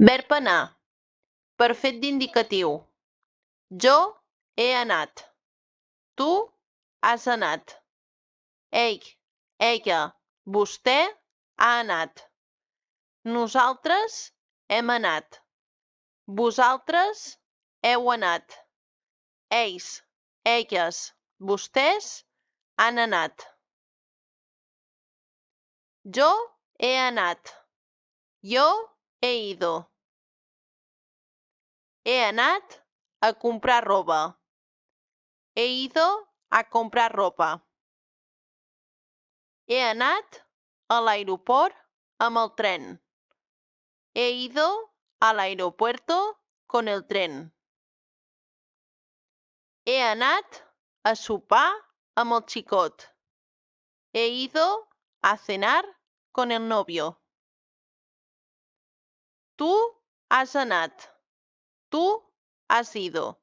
Verb anar. Perfecte indicatiu. Jo he anat. Tu has anat. Ell, ella, vostè ha anat. Nosaltres hem anat. Vosaltres heu anat. Ells, elles, vostès han anat. Jo he anat. Yo he ido. He anat a comprar roba. He ido a comprar ropa. He anat a l'aeroport amb el tren. He ido al aeropuerto con el tren. He anat a sopar amb el xicot. He ido a cenar con el novio. Tu has anat. Tu has ido.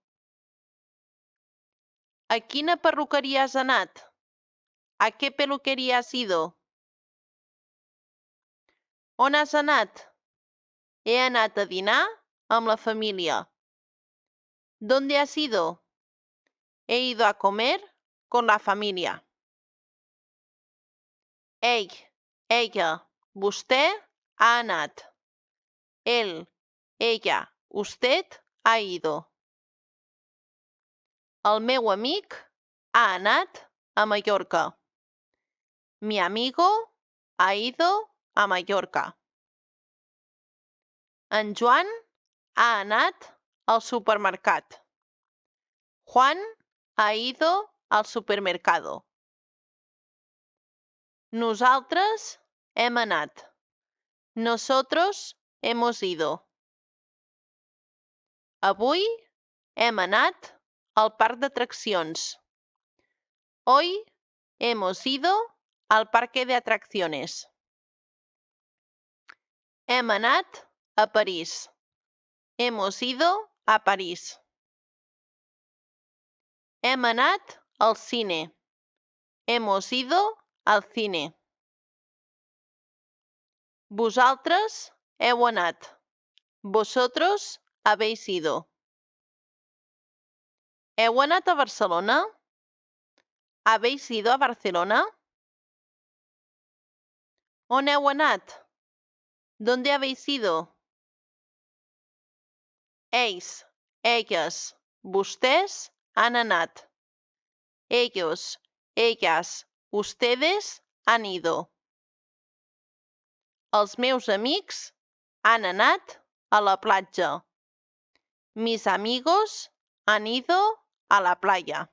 A quina perruqueria has anat? ¿A qué peluquería has ido? On has anat? He anat a dinar amb la família. ¿Dónde has ido? He ido a comer con la familia. Ell, ella, vostè ha anat. Él, ella, usted ha ido. El meu amic ha anat a Mallorca. Mi amigo ha ido a Mallorca. En Joan ha anat al supermercat. Juan ha ido al supermercado. Nosaltres hem anat. Nosotros hemos ido. Avui hem anat al parc d'atraccions. Hoy hemos ido al parque de atracciones. Hem anat a París. Hemos ido a París. Hem anat al cine. Hemos ido al cine. Vosaltres heu anat. Vosotros habéis ido. Heu anat a Barcelona? ¿Habéis ido a Barcelona? On heu anat? ¿Dónde habéis ido? Ells, elles, vostès han anat. Ellos, ellas, ustedes han ido. Els meus amics han anat a la platja. Mis amigos han ido a la playa.